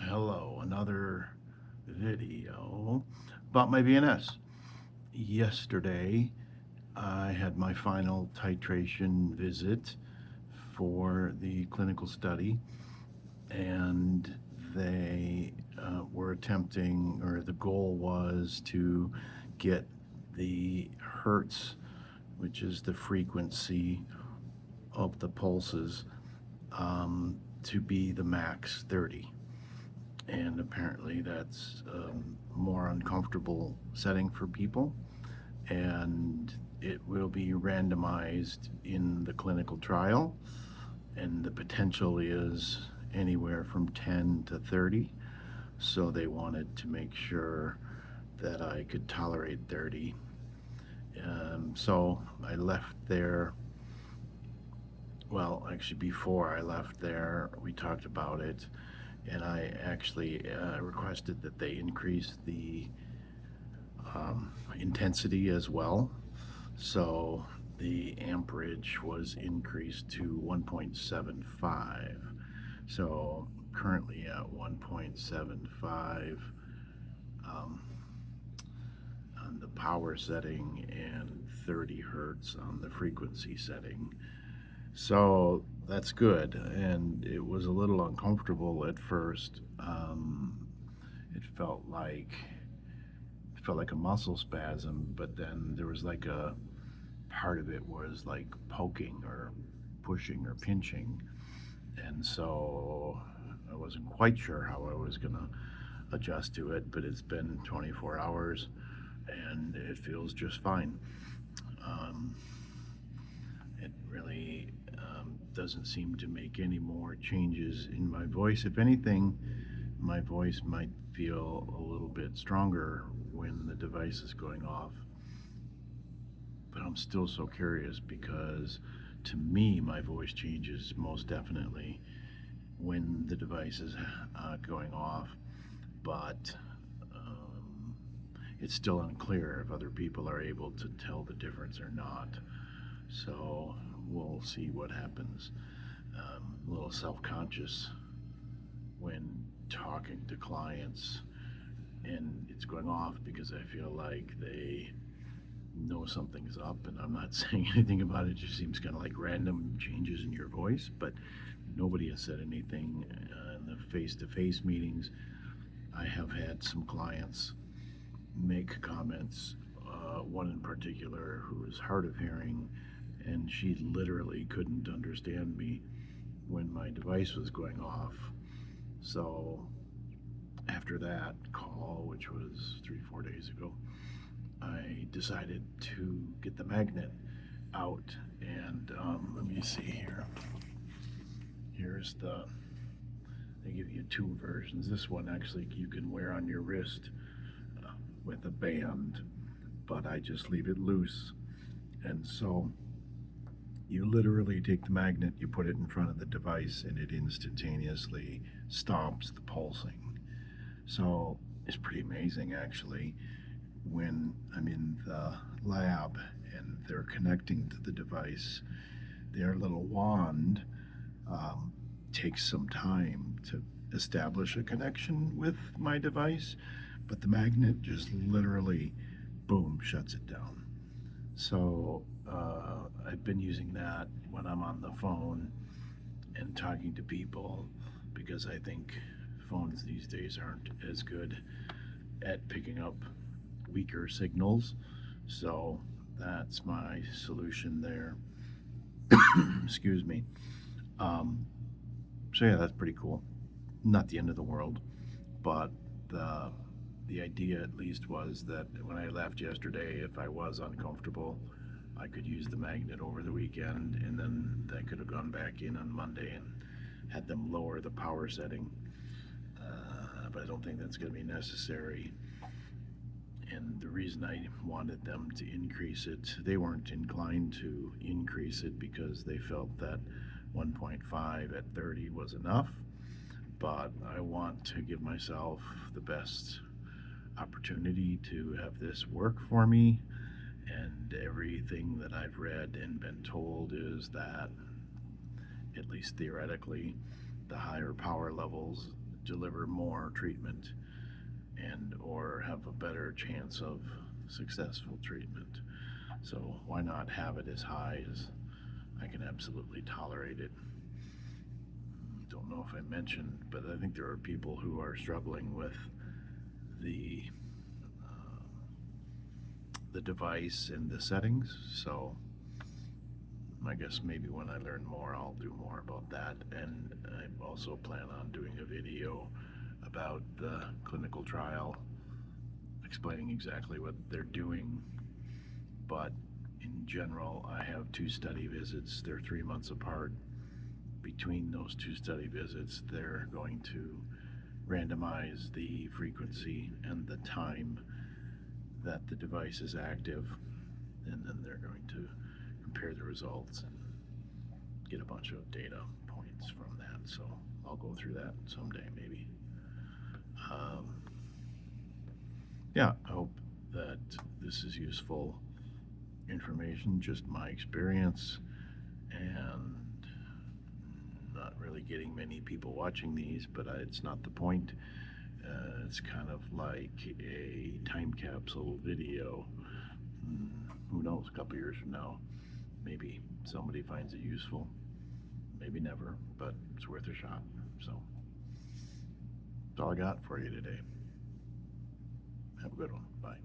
Hello, another video about my VNS. Yesterday, I had my final titration visit for the clinical study, and they were attempting, or the goal was to get the hertz, which is the frequency of the pulses, to be the max 30. And apparently that's more uncomfortable setting for people, and it will be randomized in the clinical trial, and the potential is anywhere from 10 to 30. So they wanted to make sure that I could tolerate 30. So I left there. Well, actually, before I left there, we talked about it, and I actually requested that they increase the intensity as well. So the amperage was increased to 1.75. So currently at 1.75 um, on the power setting and 30 hertz on the frequency setting. So that's good. And it was a little uncomfortable at first. It felt like a muscle spasm, but then there was like a part of it was like poking or pushing or pinching, and so I wasn't quite sure how I was gonna adjust to it. But it's been 24 hours, and it feels just fine. Um, it really doesn't seem to make any more changes in my voice. If anything, my voice might feel a little bit stronger when the device is going off. But I'm still so curious because to me, my voice changes most definitely when the device is going off. But um, it's still unclear if other people are able to tell the difference or not. So we'll see what happens. A little self conscious when talking to clients and it's going off because I feel like they know something's up, and I'm not saying anything about it. It just seems kind of like random changes in your voice, but nobody has said anything in the face-to-face meetings. I have had some clients make comments, one in particular who is hard of hearing, and she literally couldn't understand me when my device was going off. So after that call, which was 3 4 days ago, I decided to get the magnet out, and let me see here. Here's they give you two versions. This one actually you can wear on your wrist with a band, but I just leave it loose. And so you literally take the magnet, you put it in front of the device, and it instantaneously stops the pulsing. So it's pretty amazing actually. When I'm in the lab and they're connecting to the device, their little wand takes some time to establish a connection with my device, but the magnet just literally, boom, shuts it down. So I've been using that when I'm on the phone and talking to people because I think phones these days aren't as good at picking up weaker signals. So that's my solution there. Excuse me. Um, so yeah, that's pretty cool. Not the end of the world, but the idea at least was that when I left yesterday, if I was uncomfortable, I could use the magnet over the weekend, and then I could have gone back in on Monday and had them lower the power setting. But I don't think that's going to be necessary. And the reason I wanted them to increase it, they weren't inclined to increase it because they felt that 1.5 at 30 was enough. But I want to give myself the best opportunity to have this work for me. And everything that I've read and been told is that, at least theoretically, the higher power levels deliver more treatment and or have a better chance of successful treatment. So why not have it as high as I can absolutely tolerate it? Don't know if I mentioned, but I think there are people who are struggling with the device and the settings. So I guess maybe when I learn more, I'll do more about that. And I also plan on doing a video about the clinical trial, explaining exactly what they're doing. But in general, I have 2 study visits. They're 3 months apart. Between those 2 study visits, they're going to randomize the frequency and the time that the device is active, and then they're going to compare the results and get a bunch of data points from that. So I'll go through that someday, maybe. Yeah, I hope that this is useful information, just my experience, and not really getting many people watching these, but it's not the point. It's kind of like a time capsule video. Who knows, a couple years from now, maybe somebody finds it useful, maybe never, but it's worth a shot. So that's all I got for you today. Have a good one. Bye.